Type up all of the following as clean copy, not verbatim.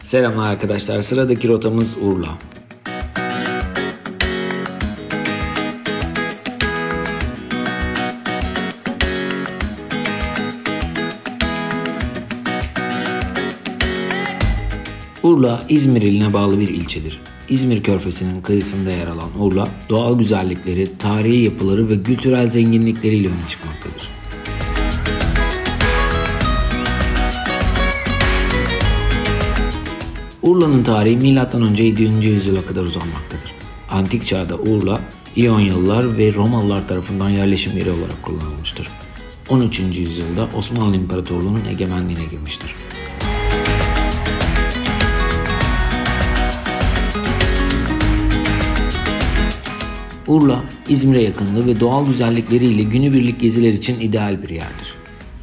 Selamlar arkadaşlar, sıradaki rotamız Urla. Urla, İzmir iline bağlı bir ilçedir. İzmir Körfezi'nin kıyısında yer alan Urla, doğal güzellikleri, tarihi yapıları ve kültürel zenginlikleriyle öne çıkmaktadır. Urla'nın tarihi M.Ö. 7. yüzyıla kadar uzanmaktadır. Antik çağda Urla, İyonyalılar ve Romalılar tarafından yerleşim yeri olarak kullanılmıştır. 13. yüzyılda Osmanlı İmparatorluğu'nun egemenliğine girmiştir. Urla, İzmir'e yakınlığı ve doğal güzellikleriyle günübirlik geziler için ideal bir yerdir.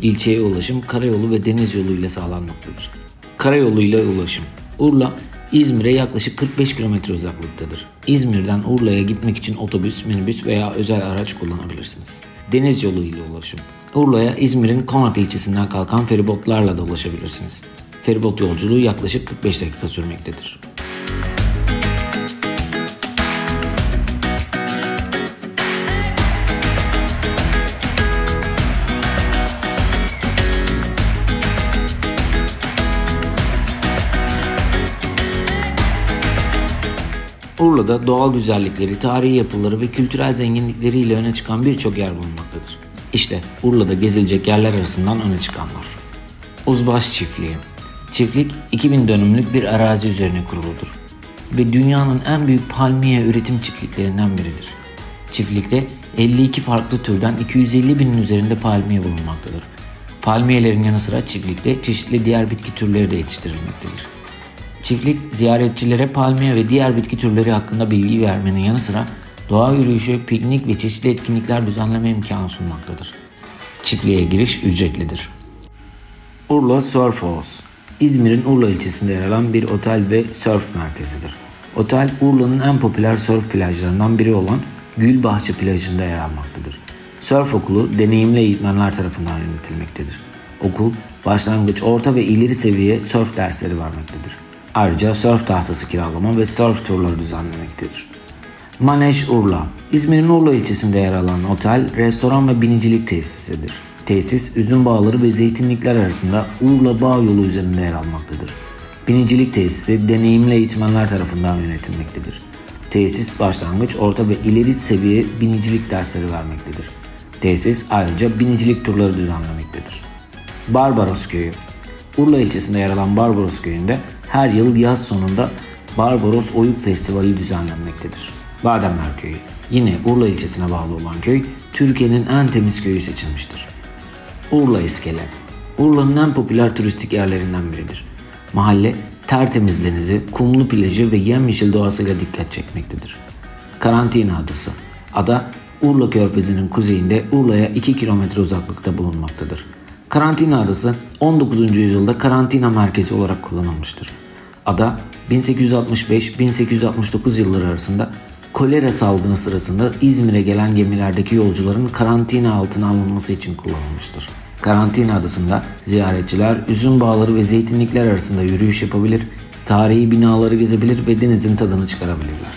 İlçeye ulaşım karayolu ve deniz yolu ile sağlanmaktadır. Karayolu ile ulaşım. Urla, İzmir'e yaklaşık 45 km uzaklıktadır. İzmir'den Urla'ya gitmek için otobüs, minibüs veya özel araç kullanabilirsiniz. Deniz yolu ile ulaşım. Urla'ya İzmir'in Konak ilçesinden kalkan feribotlarla da ulaşabilirsiniz. Feribot yolculuğu yaklaşık 45 dakika sürmektedir. Urla'da doğal güzellikleri, tarihi yapıları ve kültürel zenginlikleriyle öne çıkan birçok yer bulunmaktadır. İşte Urla'da gezilecek yerler arasından öne çıkanlar. Uzbaş Çiftliği. Çiftlik 2000 dönümlük bir arazi üzerine kuruludur ve dünyanın en büyük palmiye üretim çiftliklerinden biridir. Çiftlikte 52 farklı türden 250 binin üzerinde palmiye bulunmaktadır. Palmiyelerin yanı sıra çiftlikte çeşitli diğer bitki türleri de yetiştirilmektedir. Çiftlik, ziyaretçilere palmiye ve diğer bitki türleri hakkında bilgi vermenin yanı sıra doğa yürüyüşü, piknik ve çeşitli etkinlikler düzenleme imkanı sunmaktadır. Çiftliğe giriş ücretlidir. Urla Surf House, İzmir'in Urla ilçesinde yer alan bir otel ve sörf merkezidir. Otel, Urla'nın en popüler sörf plajlarından biri olan Gülbahçe plajında yer almaktadır. Sörf okulu deneyimli eğitmenler tarafından yönetilmektedir. Okul, başlangıç, orta ve ileri seviye sörf dersleri vermektedir. Ayrıca sörf tahtası kiralama ve sörf turları düzenlemektedir. Manej Urla, İzmir'in Urla ilçesinde yer alan otel, restoran ve binicilik tesisidir. Tesis, üzüm bağları ve zeytinlikler arasında Urla Bağ yolu üzerinde yer almaktadır. Binicilik tesisi, deneyimli eğitmenler tarafından yönetilmektedir. Tesis, başlangıç, orta ve ileri seviye binicilik dersleri vermektedir. Tesis, ayrıca binicilik turları düzenlemektedir. Barbaros Köyü, Urla ilçesinde yer alan Barbaros Köyü'nde her yıl yaz sonunda Barbaros Oyuk Festivali düzenlenmektedir. Bademler Köyü, yine Urla ilçesine bağlı olan köy, Türkiye'nin en temiz köyü seçilmiştir. Urla İskele, Urla'nın en popüler turistik yerlerinden biridir. Mahalle, tertemiz denizi, kumlu plajı ve yemyeşil doğasıyla dikkat çekmektedir. Karantina Adası, ada Urla Körfezi'nin kuzeyinde Urla'ya 2 kilometre uzaklıkta bulunmaktadır. Karantina Adası 19. yüzyılda karantina merkezi olarak kullanılmıştır. Ada 1865-1869 yılları arasında kolera salgını sırasında İzmir'e gelen gemilerdeki yolcuların karantina altına alınması için kullanılmıştır. Karantina Adası'nda ziyaretçiler üzüm bağları ve zeytinlikler arasında yürüyüş yapabilir, tarihi binaları gezebilir ve denizin tadını çıkarabilirler.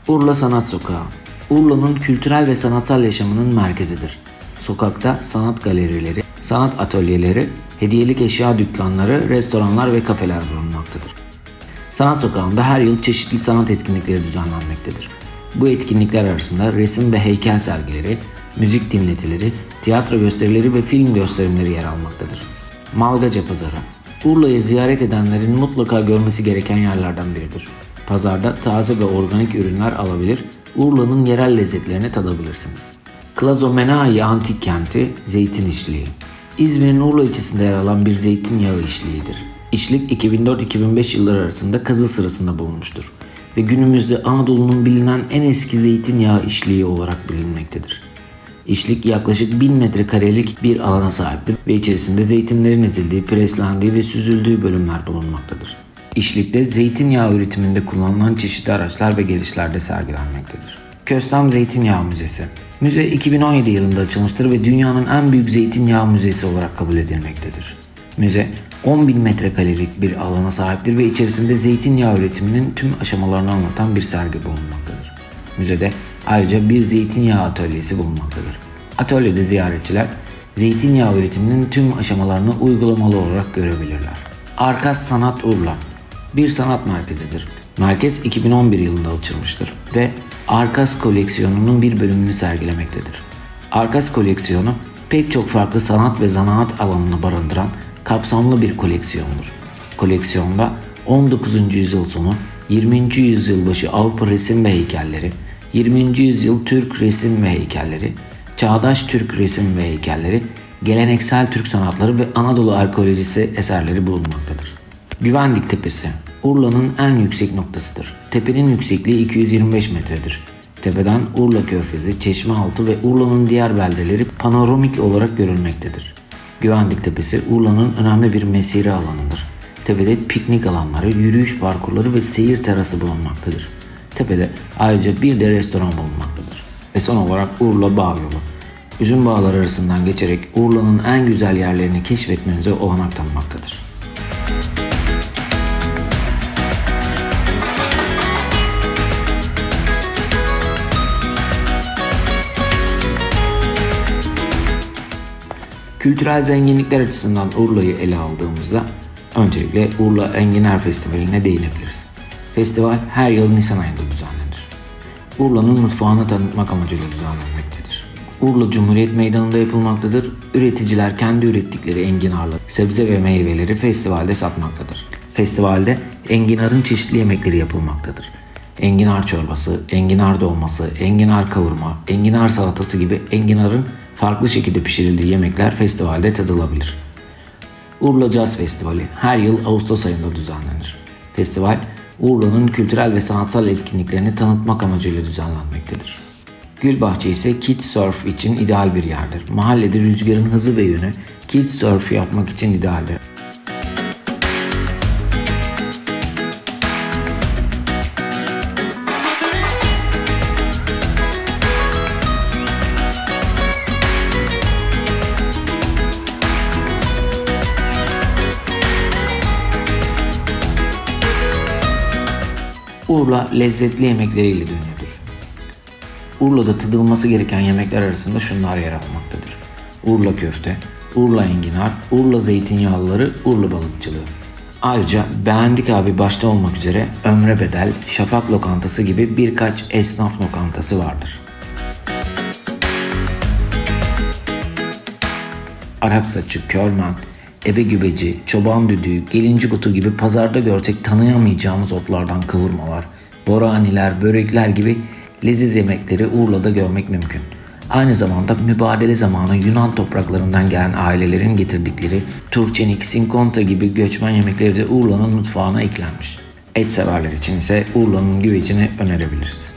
Urla Sanat Sokağı, Urla'nın kültürel ve sanatsal yaşamının merkezidir. Sokakta sanat galerileri, sanat atölyeleri, hediyelik eşya dükkanları, restoranlar ve kafeler bulunmaktadır. Sanat Sokağı'nda her yıl çeşitli sanat etkinlikleri düzenlenmektedir. Bu etkinlikler arasında resim ve heykel sergileri, müzik dinletileri, tiyatro gösterileri ve film gösterimleri yer almaktadır. Malgaca Pazarı, Urla'yı ziyaret edenlerin mutlaka görmesi gereken yerlerden biridir. Pazarda taze ve organik ürünler alabilir, Urla'nın yerel lezzetlerini tadabilirsiniz. Klazomenai Antik Kenti, Zeytin İşliği. İzmir'in Urla ilçesinde yer alan bir zeytinyağı işliğidir. İşlik 2004-2005 yılları arasında kazı sırasında bulunmuştur ve günümüzde Anadolu'nun bilinen en eski zeytinyağı işliği olarak bilinmektedir. İşlik yaklaşık 1000 metrekarelik bir alana sahiptir ve içerisinde zeytinlerin ezildiği, preslendiği ve süzüldüğü bölümler bulunmaktadır. İşlik'te zeytinyağı üretiminde kullanılan çeşitli araçlar ve gelişler de sergilenmektedir. Köstem Zeytinyağı Müzesi, Müze 2017 yılında açılmıştır ve dünyanın en büyük zeytinyağı müzesi olarak kabul edilmektedir. Müze 10.000 metrekarelik bir alana sahiptir ve içerisinde zeytinyağı üretiminin tüm aşamalarını anlatan bir sergi bulunmaktadır. Müzede ayrıca bir zeytinyağı atölyesi bulunmaktadır. Atölyede ziyaretçiler zeytinyağı üretiminin tüm aşamalarını uygulamalı olarak görebilirler. Arkas Sanat Urla bir sanat merkezidir. Merkez 2011 yılında açılmıştır ve Arkas koleksiyonunun bir bölümünü sergilemektedir. Arkas koleksiyonu pek çok farklı sanat ve zanaat alanını barındıran kapsamlı bir koleksiyondur. Koleksiyonda 19. yüzyıl sonu, 20. yüzyıl başı Avrupa resim ve heykelleri, 20. yüzyıl Türk resim ve heykelleri, çağdaş Türk resim ve heykelleri, geleneksel Türk sanatları ve Anadolu arkeolojisi eserleri bulunmaktadır. Güvendik Tepesi Urla'nın en yüksek noktasıdır. Tepenin yüksekliği 225 metredir. Tepeden Urla Körfezi, Çeşmealtı ve Urla'nın diğer beldeleri panoramik olarak görülmektedir. Güvendik Tepesi Urla'nın önemli bir mesire alanıdır. Tepede piknik alanları, yürüyüş parkurları ve seyir terası bulunmaktadır. Tepede ayrıca bir de restoran bulunmaktadır. Ve son olarak Urla Bağ Yolu. Üzüm bağları arasından geçerek Urla'nın en güzel yerlerini keşfetmenize olanak tanımaktadır. Kültürel zenginlikler açısından Urla'yı ele aldığımızda öncelikle Urla Enginar Festivali'ne değinebiliriz. Festival her yıl Nisan ayında düzenlenir. Urla'nın mutfağını tanıtmak amacıyla düzenlenmektedir. Urla Cumhuriyet Meydanı'nda yapılmaktadır. Üreticiler kendi ürettikleri enginarlı, sebze ve meyveleri festivalde satmaktadır. Festivalde enginarın çeşitli yemekleri yapılmaktadır. Enginar çorbası, enginar dolması, enginar kavurma, enginar salatası gibi enginarın farklı şekilde pişirildiği yemekler festivalde tadılabilir. Urla Jazz Festivali her yıl Ağustos ayında düzenlenir. Festival, Urla'nın kültürel ve sanatsal etkinliklerini tanıtmak amacıyla düzenlenmektedir. Gülbahçe ise kitesurf için ideal bir yerdir. Mahallede rüzgarın hızı ve yönü kitesurf yapmak için idealdir. Urla lezzetli yemekleriyle ünlüdür. Urla'da tadılması gereken yemekler arasında şunlar yer almaktadır. Urla köfte, Urla enginar, Urla zeytinyağlıları, Urla balıkçılığı. Ayrıca Beğendik Abi başta olmak üzere Ömre Bedel, Şafak Lokantası gibi birkaç esnaf lokantası vardır. Arap saçı, körmen, ebe gübeci, çoban düdüğü, gelincik otu gibi pazarda görsek tanıyamayacağımız otlardan kavurmalar, boraniler, börekler gibi leziz yemekleri Urla'da görmek mümkün. Aynı zamanda mübadele zamanı Yunan topraklarından gelen ailelerin getirdikleri turçenik, sinkonta gibi göçmen yemekleri de Urla'nın mutfağına eklenmiş. Et severler için ise Urla'nın güvecini önerebiliriz.